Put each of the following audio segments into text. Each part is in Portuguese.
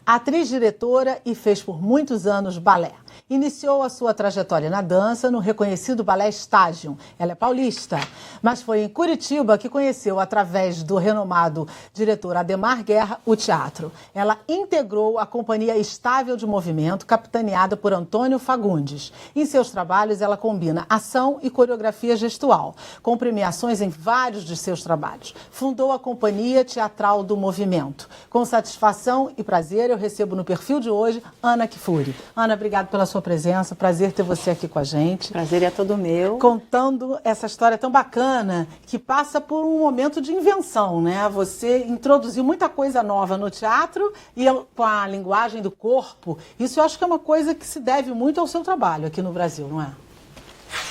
Atriz, diretora e fez por muitos anos balé. Iniciou a sua trajetória na dança no reconhecido Balé Estágio. Ela é paulista, mas foi em Curitiba que conheceu, através do renomado diretor Ademar Guerra, o teatro. Ela integrou a Companhia Estável de Movimento, capitaneada por Antônio Fagundes. Em seus trabalhos, ela combina ação e coreografia gestual, com premiações em vários de seus trabalhos. Fundou a Companhia Teatral do Movimento. Com satisfação e prazer, eu recebo no perfil de hoje Ana Kfouri. Ana, obrigada pela sua presença, prazer ter você aqui com a gente. Prazer é todo meu. Contando essa história tão bacana que passa por um momento de invenção, né? Você introduziu muita coisa nova no teatro e com a linguagem do corpo. Isso eu acho que é uma coisa que se deve muito ao seu trabalho aqui no Brasil, não é?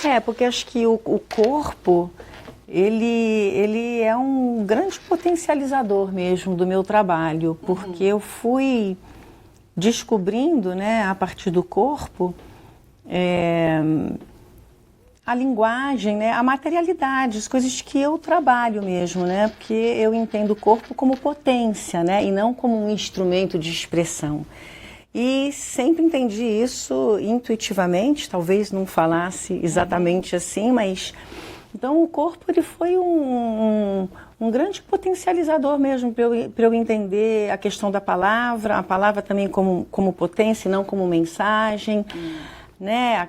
É, porque acho que o corpo, ele é um grande potencializador mesmo do meu trabalho, porque eu fui descobrindo, né, a partir do corpo, a linguagem, né, a materialidade, as coisas que eu trabalho mesmo, né, porque eu entendo o corpo como potência, né, e não como um instrumento de expressão. E sempre entendi isso intuitivamente, talvez não falasse exatamente assim, mas então o corpo ele foi um grande potencializador mesmo para eu entender a questão da palavra, a palavra também como potência e não como mensagem, né?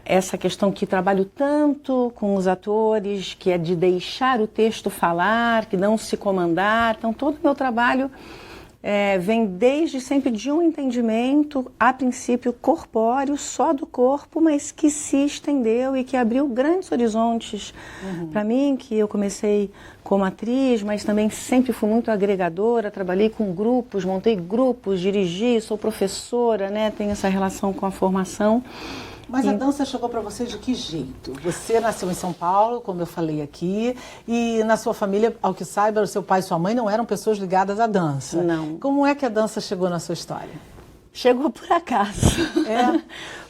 Essa questão que trabalho tanto com os atores, que é de deixar o texto falar, que não se comandar. Então todo o meu trabalho vem desde sempre de um entendimento, a princípio corpóreo, só do corpo, mas que se estendeu e que abriu grandes horizontes para mim, que eu comecei como atriz, mas também sempre fui muito agregadora, trabalhei com grupos, montei grupos, dirigi, sou professora, né, tenho essa relação com a formação. Mas a dança chegou para você de que jeito? Você nasceu em São Paulo, como eu falei aqui, e na sua família, ao que saiba, o seu pai e sua mãe não eram pessoas ligadas à dança. Não. Como é que a dança chegou na sua história? Chegou por acaso. É?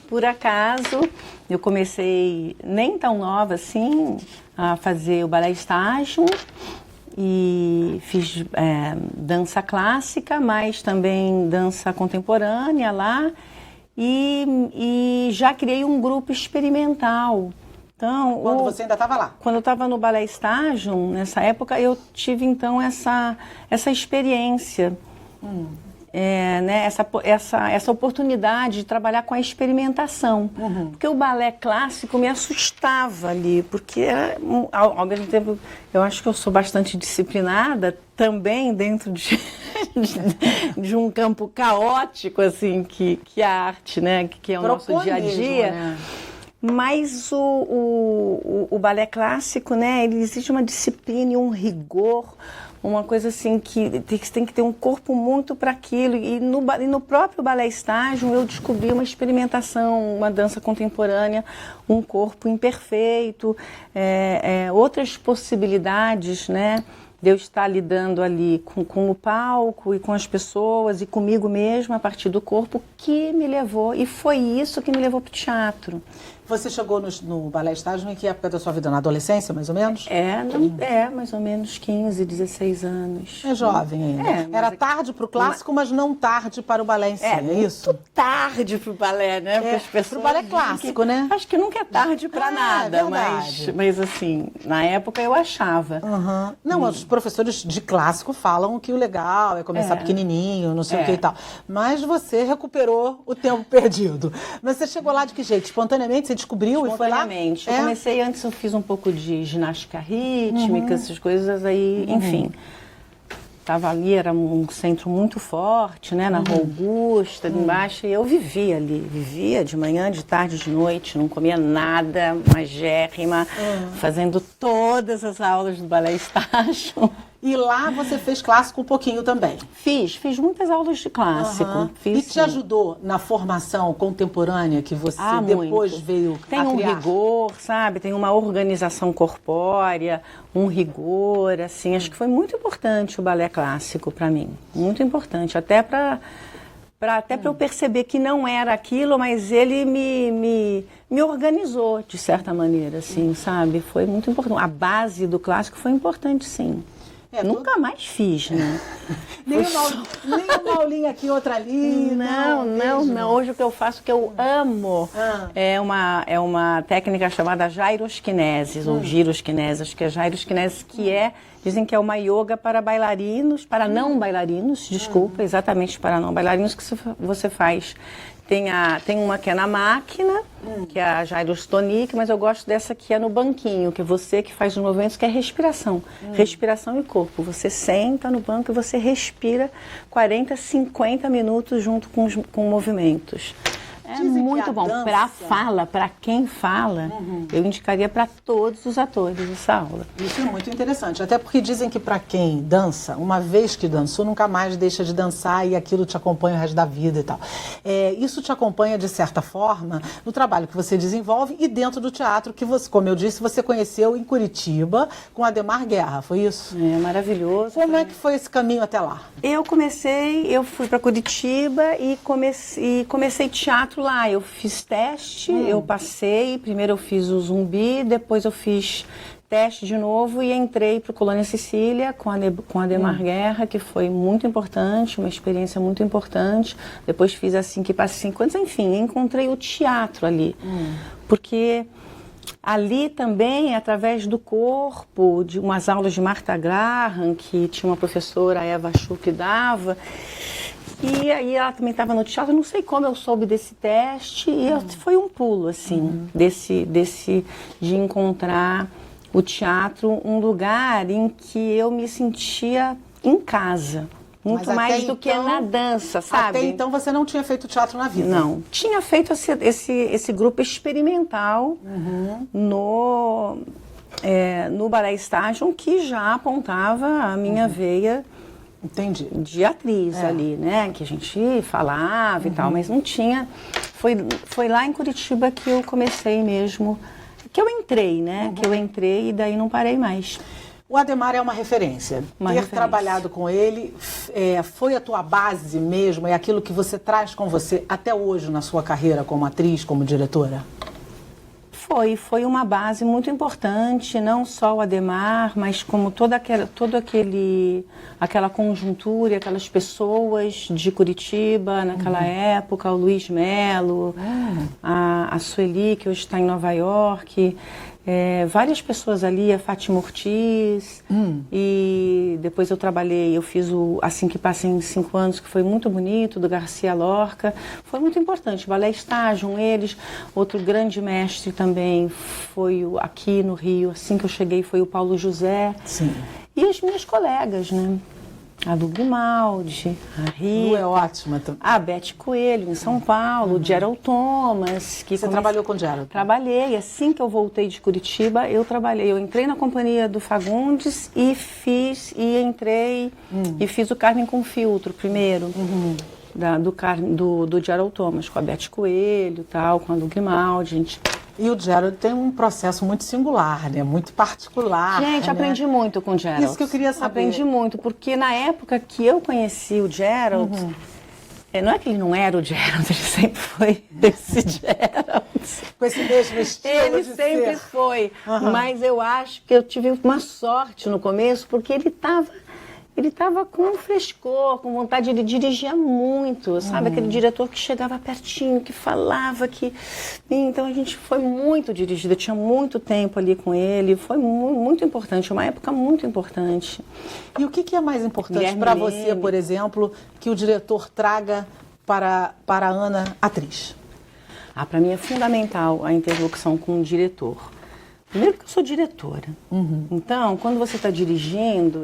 Por acaso, eu comecei nem tão nova assim a fazer o balé estágio e fiz dança clássica, mas também dança contemporânea lá. E já criei um grupo experimental. Então, quando você ainda estava lá? Quando eu estava no Balé Estágio, nessa época, eu tive então essa experiência, né, essa oportunidade de trabalhar com a experimentação. Porque o balé clássico me assustava ali, porque ao mesmo tempo eu acho que eu sou bastante disciplinada também dentro de um campo caótico assim que a arte, né, que é o nosso dia a dia. Né? Mas o balé clássico, né, ele exige uma disciplina e um rigor, uma coisa assim que tem que ter um corpo muito para aquilo. E no próprio balé estágio eu descobri uma experimentação, uma dança contemporânea, um corpo imperfeito, outras possibilidades, né, de eu estar lidando ali com o palco e com as pessoas e comigo mesma a partir do corpo, que me levou, e foi isso que me levou para o teatro. Você chegou no Balé Estágio em que época da sua vida? Na adolescência, mais ou menos? Mais ou menos 15, 16 anos. É jovem ainda. Era tarde para o clássico, mas não tarde para o balé em si, é isso? Muito tarde para o balé, né? Porque as pessoas para o balé clássico, né? Acho que nunca é tarde para nada, mas assim, na época eu achava. Não, os professores de clássico falam que o legal é começar pequenininho, não sei o que e tal. Mas você recuperou o tempo perdido. Mas você chegou lá de que jeito? Espontaneamente? Você descobriu e foi lá? Eu comecei antes, eu fiz um pouco de ginástica rítmica, essas coisas aí, enfim. Estava ali, era um centro muito forte, né, na Rua Augusta, embaixo, e eu vivia ali, vivia de manhã, de tarde, de noite, não comia nada, magérrima, fazendo todas as aulas do Balé Estágio. E lá você fez clássico um pouquinho também? Fiz muitas aulas de clássico. E te ajudou na formação contemporânea que você depois veio a criar? Tem um rigor, sabe? Tem uma organização corpórea, um rigor, assim. Acho que foi muito importante o balé clássico para mim. Muito importante, até para eu perceber que não era aquilo, mas ele me organizou de certa maneira, assim, sabe? Foi muito importante. A base do clássico foi importante, sim. Nunca mais fiz, né? Nem uma aulinha aqui, outra ali. Não. Hoje o que eu faço, que eu amo, é uma técnica chamada gyroskinese, ou giroskinese, acho que é gyroskinese, dizem que é uma yoga para bailarinos, para não bailarinos, desculpa, exatamente para não bailarinos, que você faz. Tem uma que é na máquina, que é a gyrostonic, mas eu gosto dessa que é no banquinho, que é você que faz os movimentos, que é respiração. Respiração e corpo. Você senta no banco e você respira 40, 50 minutos junto com movimentos. É muito bom. Para quem fala, eu indicaria para todos os atores essa aula. Isso é muito interessante, até porque dizem que para quem dança, uma vez que dançou, nunca mais deixa de dançar e aquilo te acompanha o resto da vida e tal. Isso te acompanha, de certa forma, no trabalho que você desenvolve e dentro do teatro que você, como eu disse, você conheceu em Curitiba com Adhemar Guerra, foi isso? É maravilhoso. Como é que foi esse caminho até lá? Eu fui para Curitiba e comecei teatro lá. Eu fiz teste, eu passei, primeiro eu fiz o Zumbi, depois eu fiz teste de novo e entrei para o Colônia Sicília com a Adhemar Guerra, que foi muito importante, uma experiência muito importante. Depois fiz assim que passei 5 anos, enfim, encontrei o teatro ali. Porque ali também, através do corpo, de umas aulas de Martha Graham, que tinha uma professora, a Eva Chu, que dava. E aí ela também estava no teatro, não sei como eu soube desse teste, e foi um pulo, assim, de encontrar o teatro, um lugar em que eu me sentia em casa. Muito mais do que na dança, sabe? Até então você não tinha feito teatro na vida? Não. Tinha feito esse grupo experimental no Balé Estágio, que já apontava a minha veia. Entendi. De atriz ali, né? Que a gente falava e tal, mas não tinha. Foi lá em Curitiba que eu comecei mesmo, que eu entrei, né? Que eu entrei e daí não parei mais. O Adhemar é uma referência. Trabalhado com ele foi a tua base mesmo? É aquilo que você traz com você até hoje na sua carreira como atriz, como diretora? Foi uma base muito importante, não só o Adhemar, mas como toda aquela conjuntura, aquelas pessoas de Curitiba naquela época, o Luiz Melo, a Sueli, que hoje está em Nova York, várias pessoas ali, a Fátima Ortiz, e depois eu fiz o Assim que Passei em 5 anos, que foi muito bonito, do Garcia Lorca, foi muito importante, Balé Estágio, eles, outro grande mestre também foi aqui no Rio, assim que eu cheguei, foi o Paulo José. Sim. E as minhas colegas, né? A Lu Grimaldi, a Rita. Lu é ótima também. A Beth Coelho, em São Paulo, o Gerald Thomas. Você trabalhou com o Gerald? Trabalhei. Assim que eu voltei de Curitiba, eu trabalhei. Eu entrei na companhia do Fagundes e fiz o Carmen com Filtro primeiro. Do Gerald Thomas, com a Beth Coelho, tal, com a Lu Grimaldi, gente. E o Gerald tem um processo muito singular, né? Muito particular. Gente, aprendi muito com o Gerald. Isso que eu queria saber. Aprendi muito, porque na época que eu conheci o Gerald, não é que ele não era o Gerald, ele sempre foi esse Gerald. Com esse mesmo estilo ele de sempre ser. foi. Mas eu acho que eu tive uma sorte no começo, porque ele estava com um frescor, com vontade, ele dirigia muito, sabe? Aquele diretor que chegava pertinho, que falava, que... Então a gente foi muito dirigida, tinha muito tempo ali com ele, foi muito importante, uma época muito importante. E o que é mais importante para você, por exemplo, que o diretor traga para a Ana, atriz? Para mim é fundamental a interlocução com o diretor. Primeiro que eu sou diretora. Então, quando você está dirigindo,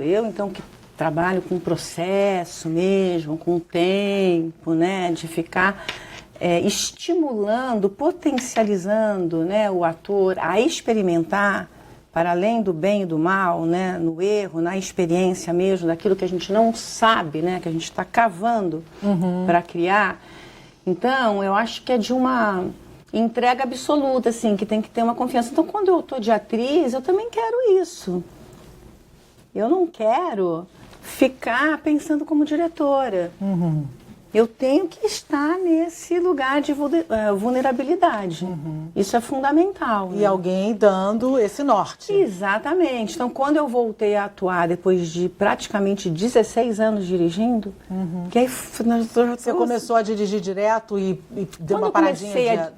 que trabalho com processo mesmo, com tempo, né, de ficar estimulando, potencializando, né, o ator a experimentar, para além do bem e do mal, né, no erro, na experiência mesmo, daquilo que a gente não sabe, né, que a gente está cavando para criar. Então, eu acho que é de uma entrega absoluta, assim, que tem que ter uma confiança. Então, quando eu estou de atriz, eu também quero isso. Eu não quero ficar pensando como diretora. eu tenho que estar nesse lugar de vulnerabilidade. Isso é fundamental. E alguém dando esse norte. Exatamente. Então, quando eu voltei a atuar depois de praticamente 16 anos dirigindo, que aí Você começou a dirigir direto e deu uma paradinha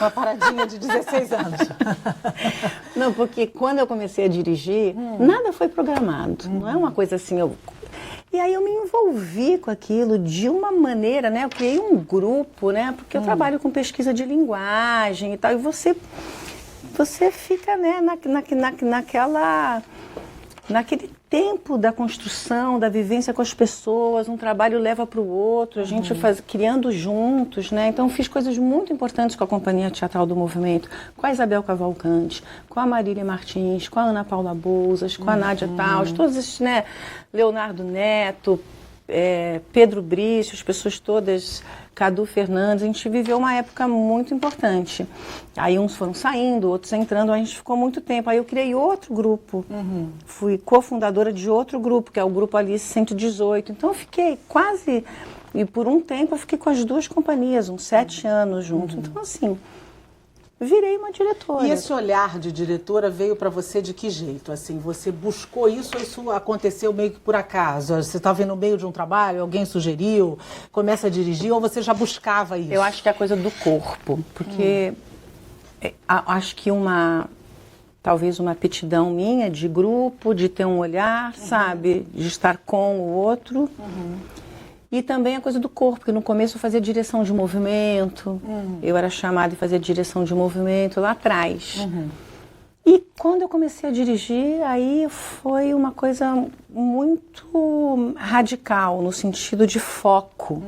uma paradinha de 16 anos. Não, porque quando eu comecei a dirigir, nada foi programado. Não é uma coisa assim, E aí eu me envolvi com aquilo de uma maneira, né? Eu criei um grupo, né? Porque eu trabalho com pesquisa de linguagem e tal. E você fica, né, naquele tempo da construção, da vivência com as pessoas, um trabalho leva para o outro, a gente criando juntos, né? Então fiz coisas muito importantes com a Companhia Teatral do Movimento, com a Isabel Cavalcante, com a Marília Martins, com a Ana Paula Bouzas, com a Nádia Taus, todos esses, né? Leonardo Neto, Pedro Brício, as pessoas todas, Cadu Fernandes, a gente viveu uma época muito importante. Aí uns foram saindo, outros entrando, a gente ficou muito tempo. Aí eu criei outro grupo, fui cofundadora de outro grupo, que é o Grupo Alice 118. Então eu fiquei quase, e por um tempo eu fiquei com as duas companhias, uns 7 anos juntos. Então assim, virei uma diretora. E esse olhar de diretora veio para você de que jeito? Assim, você buscou isso ou isso aconteceu meio que por acaso? Você estava no meio de um trabalho, alguém sugeriu, começa a dirigir ou você já buscava isso? Eu acho que é a coisa do corpo, porque acho que talvez uma aptidão minha de grupo, de ter um olhar, sabe, de estar com o outro. E também a coisa do corpo, porque no começo eu fazia direção de movimento, eu era chamada e fazia direção de movimento lá atrás. E quando eu comecei a dirigir, aí foi uma coisa muito radical, no sentido de foco.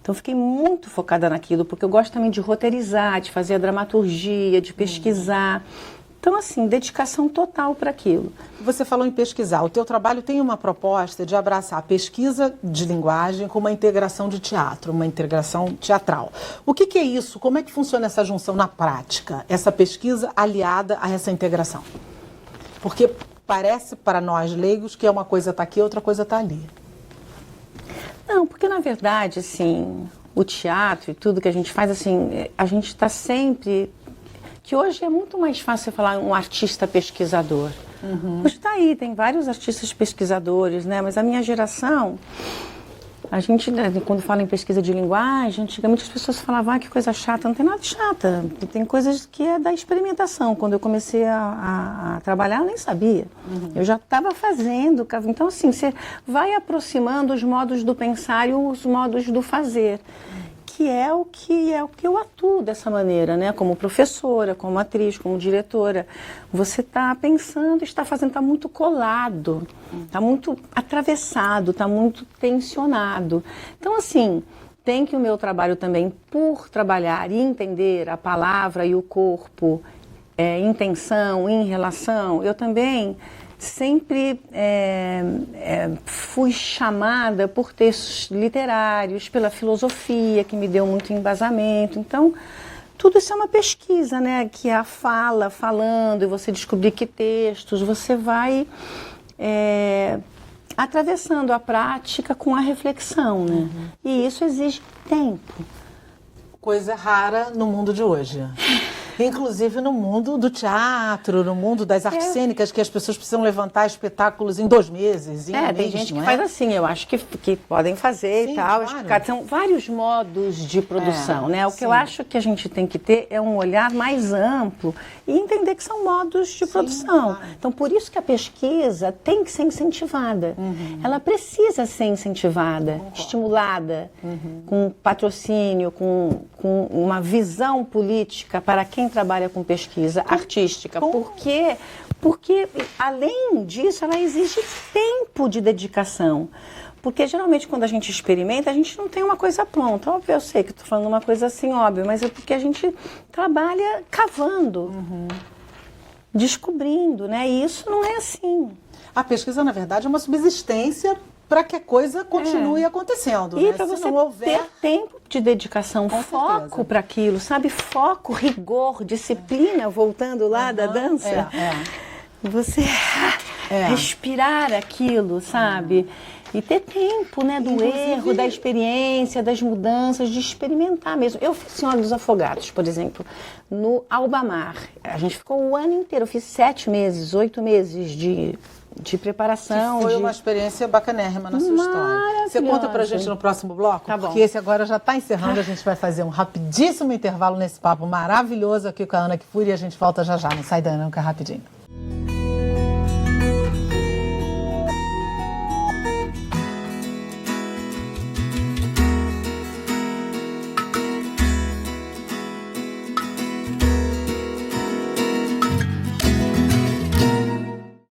Então eu fiquei muito focada naquilo, porque eu gosto também de roteirizar, de fazer a dramaturgia, de pesquisar. Então, assim, dedicação total para aquilo. Você falou em pesquisar. O teu trabalho tem uma proposta de abraçar a pesquisa de linguagem com uma integração de teatro, uma integração teatral. O que é isso? Como é que funciona essa junção na prática? Essa pesquisa aliada a essa integração? Porque parece para nós leigos que uma coisa está aqui, outra coisa está ali. Não, porque na verdade, assim, o teatro e tudo que a gente faz, assim, a gente está sempre... Que hoje é muito mais fácil você falar um artista pesquisador. Hoje está aí, tem vários artistas pesquisadores, né? Mas a minha geração, a gente, quando fala em pesquisa de linguagem, antigamente as pessoas falavam, que coisa chata. Não tem nada de chata, tem coisas que é da experimentação. Quando eu comecei a trabalhar, eu nem sabia. Eu já estava fazendo. Então, assim, você vai aproximando os modos do pensar e os modos do fazer. Que é o que eu atuo dessa maneira, né? Como professora, como atriz, como diretora. Você está pensando, está fazendo, está muito colado, está muito atravessado, está muito tensionado. Então, assim, tem que o meu trabalho também, por trabalhar e entender a palavra e o corpo, intenção, em relação, eu também... Sempre fui chamada por textos literários, pela filosofia, que me deu muito embasamento. Então, tudo isso é uma pesquisa, né? Que é a fala, falando, e você descobrir que textos, você vai atravessando a prática com a reflexão, né? E isso exige tempo. Coisa rara no mundo de hoje. Inclusive no mundo do teatro, no mundo das artes cênicas, que as pessoas precisam levantar espetáculos em 2 meses. Tem gente que faz assim, eu acho que podem fazer. Sim, e tal. Claro. São vários modos de produção, né? O que eu acho que a gente tem que ter é um olhar mais amplo e entender que são modos de produção. Claro. Então, por isso que a pesquisa tem que ser incentivada. Ela precisa ser incentivada, estimulada, com patrocínio, com uma visão política para quem trabalha com pesquisa artística, porque além disso ela exige tempo de dedicação, porque geralmente quando a gente experimenta a gente não tem uma coisa pronta. Óbvio, eu sei que estou falando uma coisa assim óbvia, mas é porque a gente trabalha cavando, descobrindo, né? E isso não é assim. A pesquisa, na verdade, é uma subsistência para que a coisa continue acontecendo. E né? para você ter tempo de dedicação, foco para aquilo, sabe? Foco, rigor, disciplina, voltando lá da dança. Você respirar aquilo, sabe? E ter tempo, né, do erro, da experiência, das mudanças, de experimentar mesmo. Eu fiz Senhora dos Afogados, por exemplo, no Albamar. A gente ficou o ano inteiro, eu fiz 7 meses, 8 meses de preparação. Que foi uma experiência bacanérrima na sua história. Você conta pra gente no próximo bloco? Tá bom. Porque esse agora já está encerrando, a gente vai fazer um rapidíssimo intervalo nesse papo maravilhoso aqui com a Ana Kfouri e a gente volta já já, não sai daí não, que é rapidinho.